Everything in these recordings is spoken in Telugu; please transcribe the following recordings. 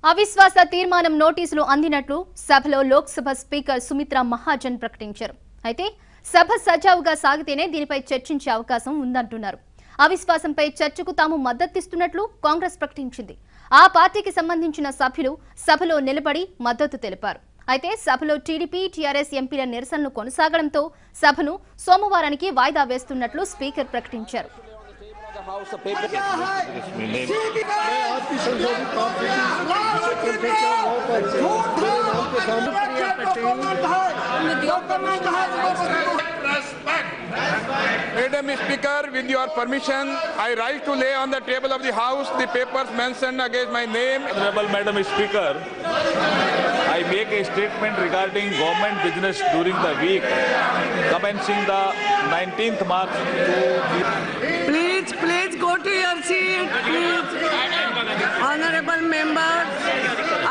అవిశ్వాస తీర్మానం నోటీసులు అందినట్లు సభలో లోక్సభ స్పీకర్ సుమిత్రా మహాజన్ ప్రకటించారు. అయితే సభ సజావుగా సాగితేనే దీనిపై చర్చించే అవకాశం ఉందంటున్నారు. అవిశ్వాసంపై చర్చకు తాము మద్దతిస్తున్నట్లు కాంగ్రెస్ ప్రకటించింది. ఆ పార్టీకి సంబంధించిన సభ్యులు సభలో నిలబడి మద్దతు తెలిపారు. అయితే సభలో టీడీపీ, టీఆర్ఎస్ ఎంపీల నిరసనలు కొనసాగడంతో సభను సోమవారానికి వాయిదా వేస్తున్నట్లు స్పీకర్ ప్రకటించారు. Madam Speaker, with your permission, I rise to lay on the table of the House the papers mentioned against my name. Honorable Madam Speaker, I make a statement regarding government business during the week commencing the 19th March to... Please go to your seat, please. Honorable members,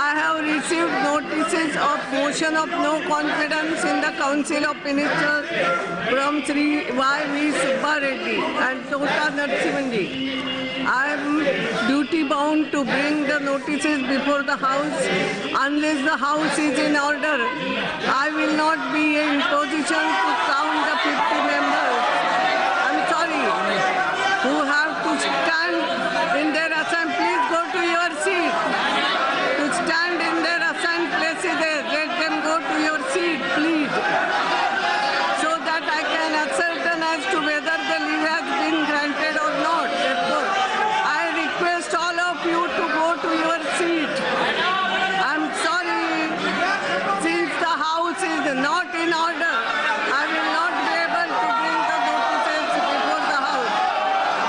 I have received notices of motion of no confidence in the Council of Ministers from Sri Y.V. Subba Reddy and Tota Narasimhan. I am duty bound to bring the notices before the House. Unless the House is in order, I will not be in position to count the 50 members. I'm sorry. Who have to stand in their assigned, please go to your seat. To stand in their assigned places, let them go to your seat, please. So that I can ascertain as to whether the leave has been granted or not. Therefore, I request all of you to go to your seat. I'm sorry, since the House is not in order, I will not be able to bring the notices before the House.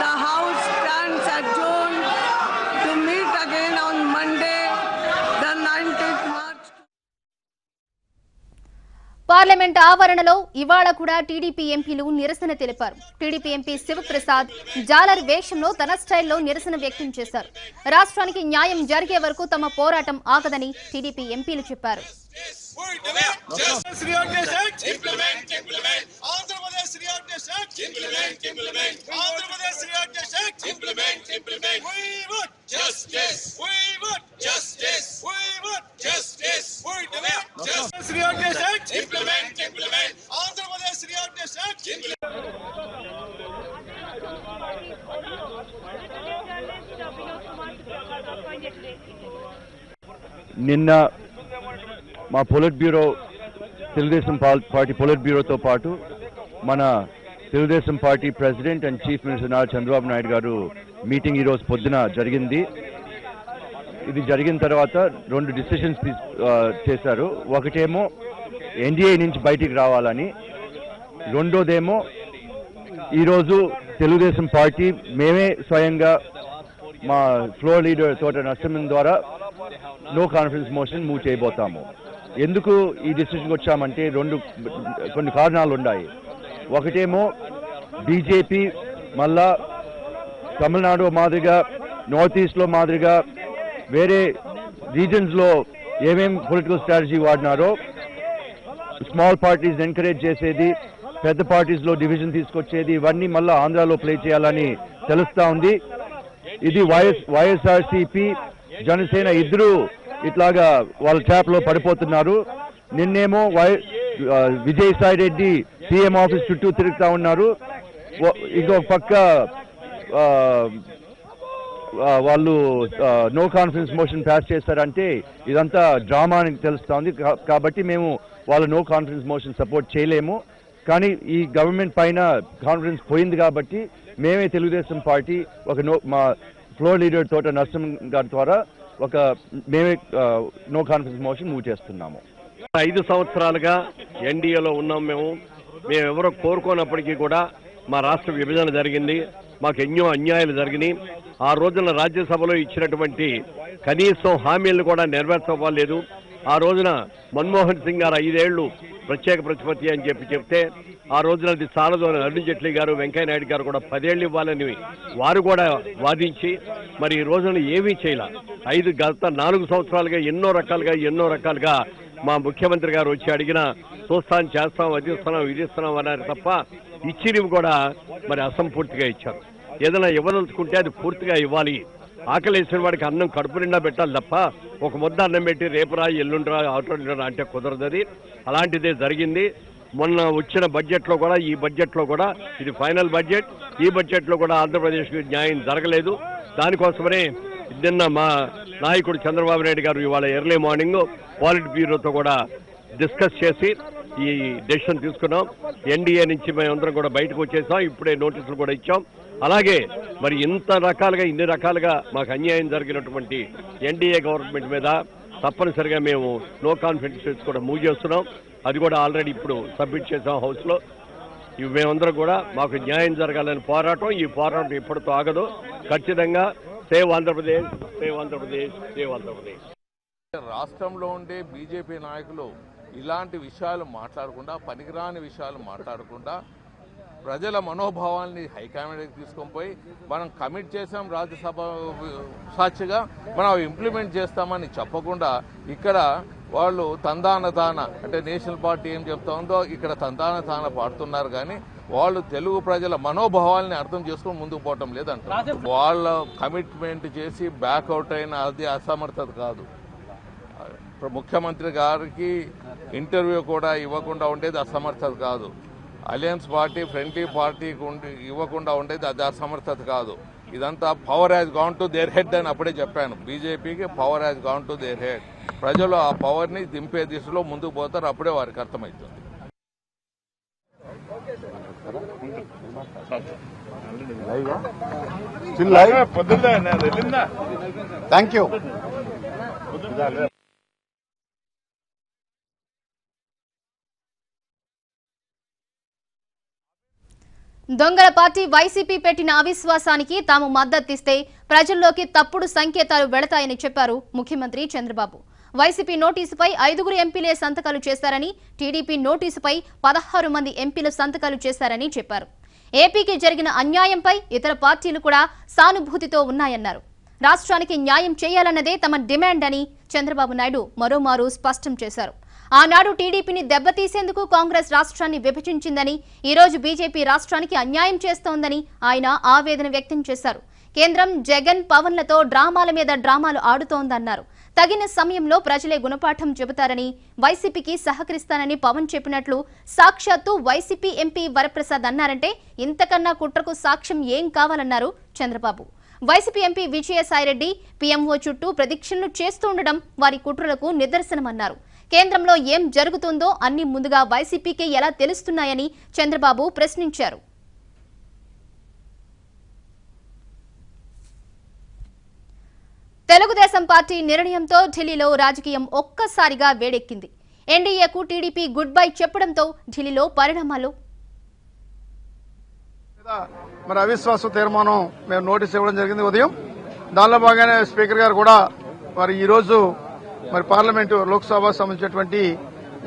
The House stands adjourned to meet again on Monday, the 19th March. Parliament ఆవరణలో ఇవాళ కూడా టీడీపీ ఎంపీలు నిరసన తెలిపారు. టీడీపీ ఎంపీ శివప్రసాద్ జాలర్ వేషంలో తన స్టైల్లో నిరసన వ్యక్తం చేశారు. రాష్ట్రానికి న్యాయం జరిగే వరకు తమ పోరాటం ఆగదని టీడీపీ ఎంపీలు చెప్పారు. నిన్న మా polit bureau Telugu Desam party polit బ్యూరోతో పాటు మన Telugu Desam party president and chief minister Nara Chandrababu Naidu గారు మీటింగ్ ఈరోజు పొద్దున జరిగింది. ఇది జరిగిన తర్వాత రెండు డిసిషన్స్ చేశారు. ఒకటేమో ఎన్డీఏ నుంచి బయటికి రావాలని, రెండోదేమో ఈరోజు తెలుగుదేశం పార్టీ మేమే స్వయంగా మా ఫ్లోర్ లీడర్ తోట నరసింహన్ ద్వారా నో కాన్ఫిడెన్స్ మోషన్ మూవ్ చేయబోతాము. ఎందుకు ఈ డిసిషన్కి వచ్చామంటే కొన్ని కారణాలు ఉన్నాయి. ఒకటేమో బీజేపీ మళ్ళా తమిళనాడు మాదిరిగా, నార్త్ ఈస్ట్లో మాదిరిగా వేరే రీజన్స్లో ఏమేం పొలిటికల్ స్ట్రాటజీ వాడినారో, స్మాల్ పార్టీస్ ఎంకరేజ్ చేసేది, పెద్ద పార్టీస్లో డివిజన్ తీసుకొచ్చేది, ఇవన్నీ మళ్ళీ ఆంధ్రాలో ప్లే చేయాలని తెలుస్తూ ఉంది. ఇది వైఎస్ఆర్సీపీ జనసేన ఇద్దరు ఇట్లాగా వాళ్ళ ట్రాప్లో పడిపోతున్నారు. నిన్నేమో విజయసాయి రెడ్డి సీఎం ఆఫీస్ చుట్టూ తిరుగుతూ ఉన్నారు. ఇంకొక పక్క వాళ్ళు నో కాన్ఫిడెన్స్ మోషన్ పాస్ చేస్తారంటే ఇదంతా డ్రామా అని తెలుస్తూ ఉంది. కాబట్టి మేము వాళ్ళ నో కాన్ఫిడెన్స్ మోషన్ సపోర్ట్ చేయలేము. కానీ ఈ గవర్నమెంట్ పైన కాన్ఫిడెన్స్ పోయింది కాబట్టి మేమే తెలుగుదేశం పార్టీ మా ఫ్లోర్ లీడర్ తోట నరసింహన్ గారి ద్వారా మేమే నో కాన్ఫిడెన్స్ మోషన్ మూవ్ చేస్తున్నాము. 5 సంవత్సరాలుగా ఎన్డీఏలో ఉన్నాం. మేము ఎవరో కోరుకోనప్పటికీ కూడా మా రాష్ట్ర విభజన జరిగింది, మాకు ఎన్నో అన్యాయాలు జరిగినాయి. ఆ రోజున రాజ్యసభలో ఇచ్చినటువంటి కనీసం హామీలను కూడా నెరవేర్చలేదు. ఆ రోజున మన్మోహన్ సింగ్ గారు 5 ఏళ్లు ప్రత్యేక ప్రతిపత్తి అని చెప్తే ఆ రోజున అది చాలదు అని అరుణ్ జైట్లీ గారు, వెంకయ్య నాయుడు గారు కూడా 10 ఏళ్ళు ఇవ్వాలని వారు కూడా వాదించి మరి ఈ రోజున ఏమీ చేయాల. గత 4 సంవత్సరాలుగా ఎన్నో రకాలుగా మా ముఖ్యమంత్రి గారు వచ్చి అడిగినా చూస్తాం, చేస్తాం, అది ఇస్తున్నాం, ఇది ఇస్తున్నాం అన్నారు తప్ప ఇచ్చినవి కూడా మరి అసంపూర్తిగా ఇచ్చారు. ఏదైనా ఇవ్వదలుచుకుంటే అది పూర్తిగా ఇవ్వాలి. ఆకలేసిన వాడికి అన్నం కడుపు నిండా పెట్టాలి తప్ప ఒక ముద్ద అన్నం పెట్టి రేపురా ఎల్లుండ్రా ఆటోరా అంటే కుదరదది. అలాంటిదే జరిగింది. మొన్న వచ్చిన బడ్జెట్లో కూడా ఈ బడ్జెట్లో కూడా ఇది ఫైనల్ బడ్జెట్. ఈ బడ్జెట్లో కూడా ఆంధ్రప్రదేశ్కి న్యాయం జరగలేదు. దానికోసమనే నిన్న మా నాయకుడు చంద్రబాబు నాయుడు గారు ఇవాళ ఎర్లీ మార్నింగ్ పాలిట్ బ్యూరోతో కూడా డిస్కస్ చేసి ఈ డెసిషన్ తీసుకున్నాం. ఎన్డీఏ నుంచి మేమందరం కూడా బయటకు వచ్చేసాం. ఇప్పుడే నోటీసులు కూడా ఇచ్చాం. అలాగే మరి ఇన్ని రకాలుగా మాకు అన్యాయం జరిగినటువంటి ఎన్డీఏ గవర్నమెంట్ మీద తప్పనిసరిగా మేము నో కాన్ఫిడెన్స్ కూడా మూవ్ చేస్తున్నాం. అది కూడా ఆల్రెడీ ఇప్పుడు సబ్మిట్ చేసాం హౌస్లో. ఇవి మేమందరం కూడా మాకు న్యాయం జరగాలని పోరాటం. ఈ పోరాటం ఇప్పటితో ఆగదు. ఖచ్చితంగా save Andhra Pradesh, save Andhra Pradesh, save Andhra Pradesh. రాష్ట్రంలో ఉండే బీజేపీ నాయకులు ఇలాంటి విషయాలు మాట్లాడకుండా, పనికిరాని విషయాలు మాట్లాడకుండా ప్రజల మనోభావాల్ని హైకమాండ్కి తీసుకొని పోయి మనం కమిట్ చేసాం, రాజ్యసభ సాక్షిగా మనం ఇంప్లిమెంట్ చేస్తామని చెప్పకుండా ఇక్కడ వాళ్ళు తందాన తాన అంటే నేషనల్ పార్టీ ఏం చెప్తా ఉందో ఇక్కడ తందాన తాన పాడుతున్నారు. కానీ వాళ్ళు తెలుగు ప్రజల మనోభావాల్ని అర్థం చేసుకుని ముందుకు పోవటం లేదంటారు. వాళ్ళ కమిట్మెంట్ చేసి బ్యాక్అవుట్ అయిన అది అసమర్థత కాదు. ముఖ్యమంత్రి గారికి ఇంటర్వ్యూ కూడా ఇవ్వకుండా ఉండేది అసమర్థత కాదు. అలయన్స్ పార్టీ, ఫ్రెండ్లీ పార్టీకి ఇవ్వకుండా ఉండేది అది అసమర్థత కాదు. ఇదంతా power has gone to their head అని అప్పుడే చెప్పాను. బీజేపీకి power has gone to their head. ప్రజలు ఆ పవర్ని దింపే దిశలో ముందుకు పోతారు. అప్పుడే వారికి అర్థమవుతుంది. Thank you. దొంగల పార్టీ వైసీపీ పెట్టిన అవిశ్వాసానికి తాము మద్దతిస్తే ప్రజల్లోకి తప్పుడు సంకేతాలు వెళతాయని చెప్పారు ముఖ్యమంత్రి చంద్రబాబు. వైసీపీ నోటీసుపై 5 ఎంపీలే సంతకాలు చేశారని, టీడీపీ నోటీసుపై 16 మంది ఎంపీలు సంతకాలు చేశారని చెప్పారు. ఏపీకి జరిగిన అన్యాయంపై ఇతర పార్టీలు కూడా సానుభూతితో ఉన్నాయన్నారు. రాష్ట్రానికి న్యాయం చేయాలన్నదే తమ డిమాండ్ అని చంద్రబాబు నాయుడు మరోమారు స్పష్టం చేశారు. ఆనాడు టీడీపీని దెబ్బతీసేందుకు కాంగ్రెస్ రాష్ట్రాన్ని విభజించిందని, ఈరోజు బీజేపీ రాష్ట్రానికి అన్యాయం చేస్తోందని ఆయన ఆవేదన వ్యక్తం చేశారు. కేంద్రం జగన్, పవన్లతో డ్రామాల మీద డ్రామాలు ఆడుతోందన్నారు. తగిన సమయంలో ప్రజలే గుణపాఠం చెబుతారని, వైసీపీకి సహకరిస్తానని పవన్ చెప్పినట్లు సాక్షాత్తు వైసీపీ ఎంపీ వరప్రసాద్ అన్నారంటే ఇంతకన్నా కుట్రకు సాక్ష్యం ఏం కావాలన్నారు Chandrababu. YCP MP Vijayasai Reddy PMO చుట్టూ ప్రదక్షిణలు చేస్తుండడం వారి కుట్రలకు నిదర్శనమన్నారు. కేంద్రంలో ఏం జరుగుతుందో అన్ని ముందుగా వైసీపీకి ఎలా తెలుస్తున్నాయని చంద్రబాబు ప్రశ్నించారు. తెలుగుదేశం పార్టీ నిర్ణయంతో ఢిల్లీలో రాజకీయం ఒక్కసారిగా వేడెక్కింది. ఎన్డీఏకు టీడీపీ గుడ్ బై చెప్పడంతో ఢిల్లీలో పరిణామాలు. మరి అవిశ్వాస తీర్మానం మేము నోటీస్ ఇవ్వడం జరిగింది ఉదయం. దానిలో భాగంగానే స్పీకర్ గారు కూడా మరి ఈ రోజు మరి పార్లమెంటు లోక్సభ సంబంధించినటువంటి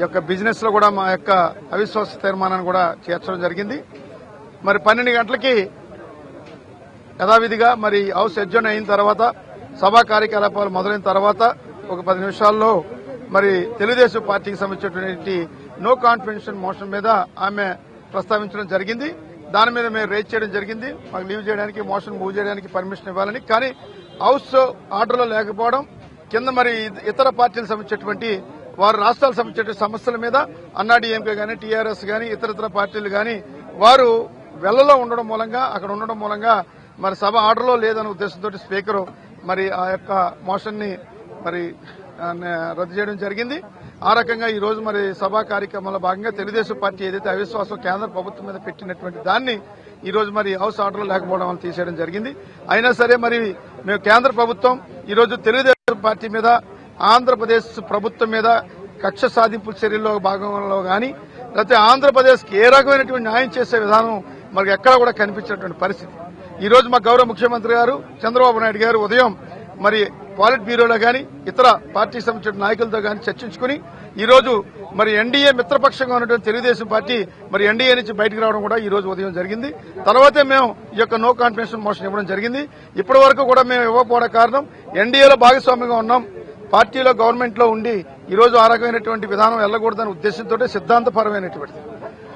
యొక్క బిజినెస్ లో కూడా మా యొక్క అవిశ్వాస తీర్మానాన్ని కూడా చేర్చడం జరిగింది. మరి 12 గంటలకి యథావిధిగా మరి హౌస్ అడ్జర్న్ అయిన తర్వాత సభా కార్యకలాపాలు మొదలైన తర్వాత ఒక 10 నిమిషాల్లో మరి తెలుగుదేశం పార్టీకి సంబంధించినటువంటి నో కాన్ఫిడెన్స్ మోషన్ మీద ఆమె ప్రస్తావించడం జరిగింది. దాని మీద మేము రేజ్ చేయడం జరిగింది. మాకు లీవ్ చేయడానికి, మోషన్ మూవ్ చేయడానికి పర్మిషన్ ఇవ్వాలని. కానీ హౌస్ ఆర్డర్లో లేకపోవడం, కింద మరి ఇతర పార్టీలకు సంబంధించినటువంటి వారు రాష్ట్రాలకు సంబంధించిన సమస్యల మీద అన్నాడీఎంకే గానీ, టీఆర్ఎస్ గానీ, ఇతర పార్టీలు గానీ వారు వెల్లలో ఉండడం మూలంగా, అక్కడ ఉండడం మూలంగా మరి సభ ఆర్డర్లో లేదనే ఉద్దేశంతో స్పీకర్ మరి ఆ యొక్క మోషన్ ని మరి రద్దు చేయడం జరిగింది. ఆ రకంగా ఈ రోజు మరి సభా కార్యక్రమంలో భాగంగా తెలుగుదేశం పార్టీ ఏదైతే అవిశ్వాసం కేంద్ర ప్రభుత్వం మీద పెట్టినటువంటి దాన్ని ఈ రోజు మరి హౌస్ ఆర్డర్లో లేకపోవడం వల్ల తీసేయడం జరిగింది. అయినా సరే మరి మేము కేంద్ర ప్రభుత్వం ఈ రోజు తెలుగుదేశం పార్టీ మీద, ఆంధ్రప్రదేశ్ ప్రభుత్వం మీద కక్ష సాధింపు చర్యల్లో భాగంలో గానీ, లేకపోతే ఆంధ్రప్రదేశ్కి ఏ రకమైనటువంటి న్యాయం చేసే విధానం మనకు ఎక్కడా కూడా కనిపించినటువంటి పరిస్థితి. ఈ రోజు మా గౌరవ ముఖ్యమంత్రి గారు చంద్రబాబు నాయుడు గారు ఉదయం మరి పాలిట్ బ్యూరోలో గానీ, ఇతర పార్టీకి సంబంధించిన నాయకులతో గానీ చర్చించుకుని ఈ రోజు మరి ఎన్డీఏ మిత్రపక్షంగా ఉన్నటువంటి తెలుగుదేశం పార్టీ మరి ఎన్డీఏ నుంచి బయటకు రావడం కూడా ఈ రోజు ఉదయం జరిగింది. తర్వాతే మేము ఈ యొక్క నో కాన్ఫిడెన్స్ మోషన్ ఇవ్వడం జరిగింది. ఇప్పటి వరకు కూడా మేము ఇవ్వకపోవడం కారణం ఎన్డీఏలో భాగస్వామ్యంగా ఉన్నాం, పార్టీలో గవర్నమెంట్ లో ఉండి ఈ రోజు ఆ రకమైనటువంటి విధానం వెళ్లకూడదనే ఉద్దేశంతో సిద్ధాంతపరమైనటువంటి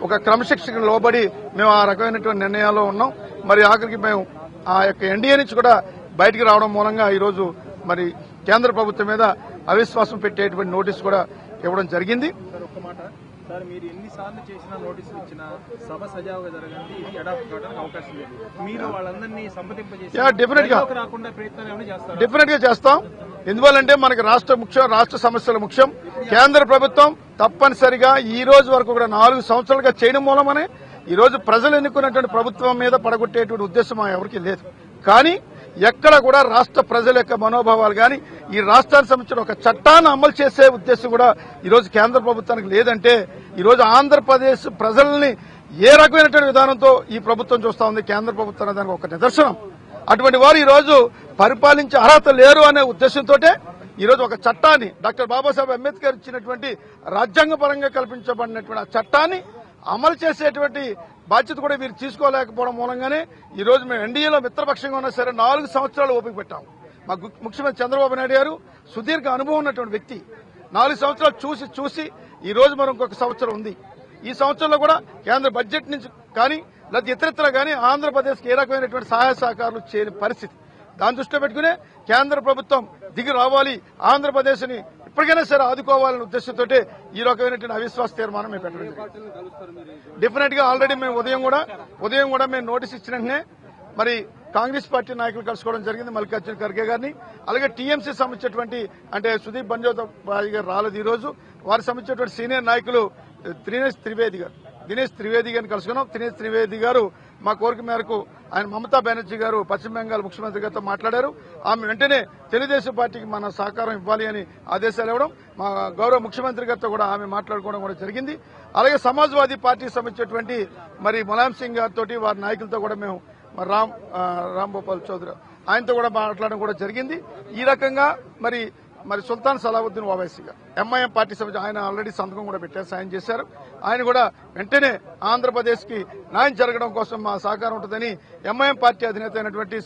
ఒక క్రమశిక్షణకు లోబడి మేము ఆ రకమైనటువంటి నిర్ణయాల్లో ఉన్నాం. మరి ఆఖరికి మేము ఆ యొక్క ఎన్డీఏ నుంచి కూడా బయటికి రావడం మూలంగా ఈరోజు మరి కేంద్ర ప్రభుత్వం మీద అవిశ్వాసం పెట్టేటువంటి నోటీసు కూడా ఇవ్వడం జరిగింది. సార్, మీరు ఎన్నిసార్లు చేసిన నోటీసులు ఇచ్చినా సభ సజావుగా జరగండి, ఇది అడాప్ట్ కావడానికి అవకాశం లేదు. మీరు వాళ్ళందరినీ సంప్రదింపజేసి రాకుండా ప్రయత్నాలు ఏమైనా చేస్తారు? డెఫినెట్ గా చేస్తాం. ఎందువల్లంటే మనకి రాష్ట్ర ముఖ్యం, రాష్ట్ర సమస్యల ముఖ్యం. కేంద్ర ప్రభుత్వం తప్పనిసరిగా ఈ రోజు వరకు కూడా 4 సంవత్సరాలుగా చేయడం మూలమనే ఈ రోజు ప్రజలు ఎన్నుకున్నటువంటి ప్రభుత్వం మీద పడగొట్టేటువంటి ఉద్దేశం ఎవరికి లేదు. కానీ ఎక్కడ కూడా రాష్ట్ర ప్రజల యొక్క మనోభావాలు కానీ ఈ రాష్ట్రానికి సంబంధించిన ఒక చట్టాన్ని అమలు చేసే ఉద్దేశం కూడా ఈరోజు కేంద్ర ప్రభుత్వానికి లేదంటే ఈరోజు ఆంధ్రప్రదేశ్ ప్రజల్ని ఏ రకమైనటువంటి విధానంతో ఈ ప్రభుత్వం చూస్తా ఉంది కేంద్ర ప్రభుత్వం దానికి ఒక నిదర్శనం. అటువంటి వారు ఈరోజు పరిపాలించే అర్హత లేరు అనే ఉద్దేశంతో ఈరోజు ఒక చట్టాన్ని డాక్టర్ బాబాసాహెబ్ అంబేద్కర్ ఇచ్చినటువంటి రాజ్యాంగపరంగా కల్పించబడినటువంటి ఆ చట్టాన్ని అమలు చేసేటువంటి బాధ్యత కూడా వీరు తీసుకోలేకపోవడం మూలంగానే ఈ రోజు మేము ఎన్డీఏలో మిత్రపక్షంగా ఉన్నా సరే 4 సంవత్సరాలు ఓపిక పెట్టాం. మా ముఖ్యమంత్రి చంద్రబాబు నాయుడు గారు సుదీర్ఘ అనుభవం ఉన్నటువంటి వ్యక్తి. 4 సంవత్సరాలు చూసి ఈ రోజు మనం ఇంకొక సంవత్సరం ఉంది. ఈ సంవత్సరంలో కూడా కేంద్ర బడ్జెట్ నుంచి కానీ లేదా ఇతరత్ర కానీ ఆంధ్రప్రదేశ్కి ఏ రకమైనటువంటి సహాయ సహకారాలు చేయని పరిస్థితి. దాన్ని దృష్టిలో పెట్టుకునే కేంద్ర ప్రభుత్వం దిగి రావాలి, ఆంధ్రప్రదేశ్ ని ఇప్పటికైనా సరే ఆదుకోవాలనే ఉద్దేశంతో ఈ రకమైనటువంటి అవిశ్వాస తీర్మానం మేము పెట్టడం డెఫినెట్ గా ఆల్రెడీ మేము ఉదయం కూడా మేము నోటీస్ ఇచ్చిన వెంటనే మరి కాంగ్రెస్ పార్టీ నాయకులు కలుసుకోవడం జరిగింది, మల్లికార్జున ఖర్గే గారిని. అలాగే టీఎంసీ సంబంధించినటువంటి అంటే సుదీప్ బంజోతాబాయి గారు రాలేదు ఈ రోజు. వారికి సంబంధించినటువంటి సీనియర్ నాయకులు దినేష్ త్రివేది గారిని కలుసుకున్నాం. దినేష్ త్రివేది గారు మా కోరిక మేరకు ఆయన మమతా బెనర్జీ గారు పశ్చిమ బెంగాల్ ముఖ్యమంత్రి గారితో మాట్లాడారు. ఆమె వెంటనే తెలుగుదేశం పార్టీకి మన సహకారం ఇవ్వాలి అని ఆదేశాలు ఇవ్వడం, మా గౌరవ ముఖ్యమంత్రి గారితో కూడా ఆమె మాట్లాడుకోవడం కూడా జరిగింది. అలాగే సమాజ్వాదీ పార్టీకి సంబంధించినటువంటి మరి ములాయం సింగ్ గారితో వారి నాయకులతో కూడా మేము రామ్ గోపాల్ చౌదరి ఆయనతో కూడా మాట్లాడడం కూడా జరిగింది. ఈ రకంగా మరి సుల్తాన్ సలావుద్దీన్ ఓవైసీ గారు ఎంఐఎం పార్టీ సంబంధించి ఆయన ఆల్రెడీ సంతకం కూడా పెట్టారు, సాయం చేశారు. ఆయన కూడా వెంటనే ఆంధ్రప్రదేశ్ కి న్యాయం జరగడం కోసం మా సహకారం ఉంటుందని ఎంఐఎం పార్టీ అధినేత అయినటువంటి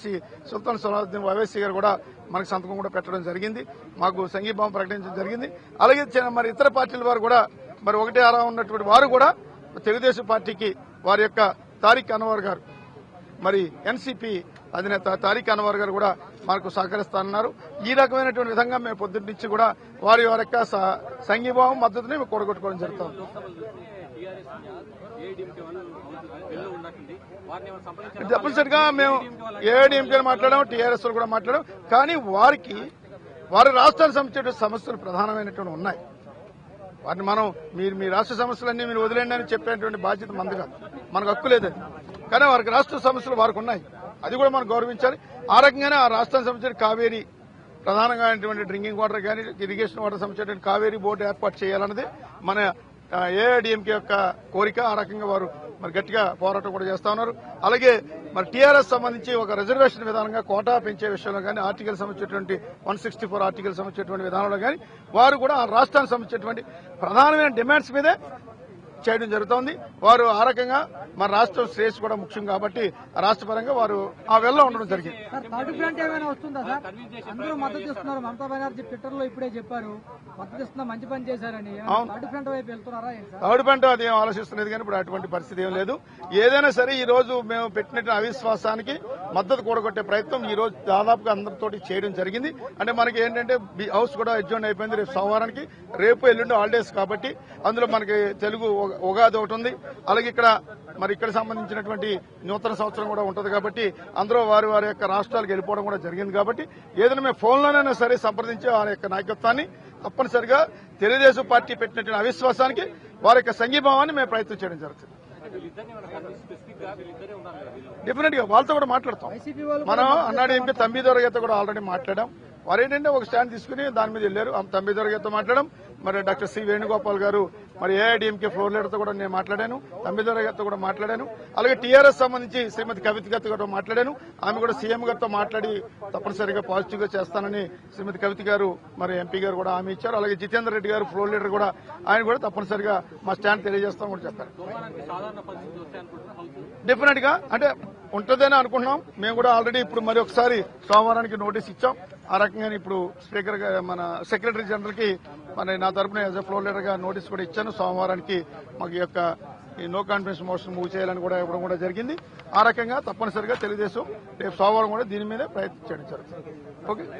సుల్తాన్ సలావుద్దీన్ ఓవైసీ గారు కూడా మనకు సంతకం కూడా పెట్టడం జరిగింది. మాకు సంఘీభావం ప్రకటించడం జరిగింది. అలాగే మరి ఇతర పార్టీల వారు కూడా మరి 1/6 ఉన్నటువంటి వారు కూడా తెలుగుదేశం పార్టీకి వారి యొక్క తారిక్ అన్వర్ గారు మరి ఎన్సీపీ అధినేత తారిక్ అన్వర్ గారు కూడా మనకు సహకరిస్తానన్నారు. ఈ రకమైనటువంటి విధంగా మేము పొద్దున్న నుంచి కూడా వారి యొక్క సంఘీభావం మద్దతుని మేము కూడగొట్టుకోవడం జరుగుతుంది. తప్పనిసరిగా మేము ఏఐడీఎంకే మాట్లాడాం, టీఆర్ఎస్ కూడా మాట్లాడాం. కానీ వారి రాష్ట్రానికి సంబంధించిన సమస్యలు ప్రధానమైనటువంటి ఉన్నాయి. వాటిని మనం మీ రాష్ట్ర సమస్యలన్నీ మీరు వదిలేండి అని చెప్పేటువంటి బాధ్యత మనది కాదు, మనకు హక్కు లేదు. కానీ వారికి రాష్ట్ర సమస్యలు వారికి ఉన్నాయి, అది కూడా మనం గౌరవించాలి. ఆ రకంగానే ఆ రాష్ట్రానికి సంబంధించిన కావేరీ ప్రధానంగా డ్రింకింగ్ వాటర్ కానీ ఇరిగేషన్ వాటర్ సంబంధించినటువంటి కావేరీ బోర్డు ఏర్పాటు చేయాలన్నది మన ఏఐడీఎంకే యొక్క కోరిక. ఆ రకంగా వారు మరి గట్టిగా పోరాటం కూడా చేస్తా ఉన్నారు. అలాగే మరి టీఆర్ఎస్ సంబంధించి ఒక రిజర్వేషన్ విధానంగా కోటా పెంచే విషయంలో కానీ ఆర్టికల్ సంబంధించినటువంటి 164 ఆర్టికల్ సంబంధించినటువంటి విధానంలో కానీ వారు కూడా ఆ రాష్ట్రానికి సంబంధించినటువంటి ప్రధానమైన డిమాండ్స్ మీదే చేయడం జరుగుతోంది. వారు ఆ రకంగా మన రాష్ట్రం శ్రేయస్ కూడా ముఖ్యం కాబట్టి రాష్ట్ర పరంగా వారు ఆ వెళ్ళ ఉండడం జరిగింది. థర్డ్ ఫ్రంట్ ఏమైనా వస్తుందా సార్? అందరూ మద్దతు ఇస్తున్నారు. మమతా బెనర్జీ ట్విట్టర్ లో ఇప్పుడే చెప్పారు మద్దతు ఇస్తున్నా, మంచి పని చేశారని. థర్డ్ ఫ్రంట్ వైపు వెళ్తున్నారా? థర్డ్ ఫ్రంట్ అది ఏం ఆలోచిస్తున్నది కానీ ఇప్పుడు అటువంటి పరిస్థితి ఏం లేదు. ఏదైనా సరే ఈ రోజు మేము పెట్టిన అవిశ్వాసానికి మద్దతు కూడగొట్టే ప్రయత్నం ఈ రోజు దాదాపుగా అందరితోటి చేయడం జరిగింది. అంటే మనకి ఏంటంటే హౌస్ కూడా అడ్జర్న్ అయిపోయింది రేపు సోమవారానికి. రేపు ఎల్లుండి హాలిడేస్ కాబట్టి అందులో మనకి తెలుగు ఉగాది ఒకటి ఉంది. అలాగే ఇక్కడ సంబంధించినటువంటి నూతన సంవత్సరం కూడా ఉంటుంది కాబట్టి అందరూ వారి యొక్క రాష్ట్రాలకు వెళ్ళిపోవడం కూడా జరిగింది. కాబట్టి ఏదైనా మేము ఫోన్లోనైనా సరే సంప్రదించి వారి యొక్క నాయకత్వాన్ని తప్పనిసరిగా తెలుగుదేశం పార్టీ పెట్టినటువంటి అవిశ్వాసానికి వారి యొక్క సంఘీభావాన్ని మేము ప్రయత్నం చేయడం జరుగుతుంది. డెఫినెట్ గా వాళ్ళతో కూడా మాట్లాడతాం. మనం అన్నాడు ఎంపీ తంబిదొర గారితో కూడా ఆల్రెడీ మాట్లాడాం. వారు ఏంటంటే ఒక స్టాండ్ తీసుకుని దాని మీద వెళ్ళారు. తంబిదొర గారితో మాట్లాడడం, మరి డాక్టర్ సి వేణుగోపాల్ గారు మరి ఏఐడీఎంకే ఫ్లోర్ లీడర్తో కూడా నేను మాట్లాడాను, తంబిదొర గారితో కూడా మాట్లాడాను. అలాగే టీఆర్ఎస్ సంబంధించి శ్రీమతి కవిత గారితో కూడా మాట్లాడాను. ఆమె కూడా సీఎం గారితో మాట్లాడి తప్పనిసరిగా పాజిటివ్ గా చేస్తానని శ్రీమతి కవిత గారు మరి ఎంపీ గారు కూడా హామీ ఇచ్చారు. అలాగే జితేందర్ రెడ్డి గారు ఫ్లోర్ లీడర్ కూడా ఆయన కూడా తప్పనిసరిగా మా స్టాండ్ తెలియజేస్తామని కూడా చెప్పారు. డెఫినెట్ గా అంటే ఉంటుందని అనుకుంటున్నాం. మేము కూడా ఆల్రెడీ ఇప్పుడు మరి ఒకసారి సోమవారానికి నోటీస్ ఇచ్చాం. ఆ రకంగా ఇప్పుడు స్పీకర్ మన సెక్రటరీ జనరల్ కి మరి నా తరపున యాజ్ ఎ ఫ్లోర్ లీడర్ గా నోటీస్ కూడా ఇచ్చాను. సోమవారానికి మాకు యొక్క ఈ నో కాన్ఫిడెన్స్ మోషన్ మూవ్ చేయాలని కూడా ఇవ్వడం కూడా జరిగింది. ఆ రకంగా తప్పనిసరిగా తెలుగుదేశం రేపు సోమవారం కూడా దీని మీద ప్రయత్నం చేయడం జరుగుతుంది. ఓకే.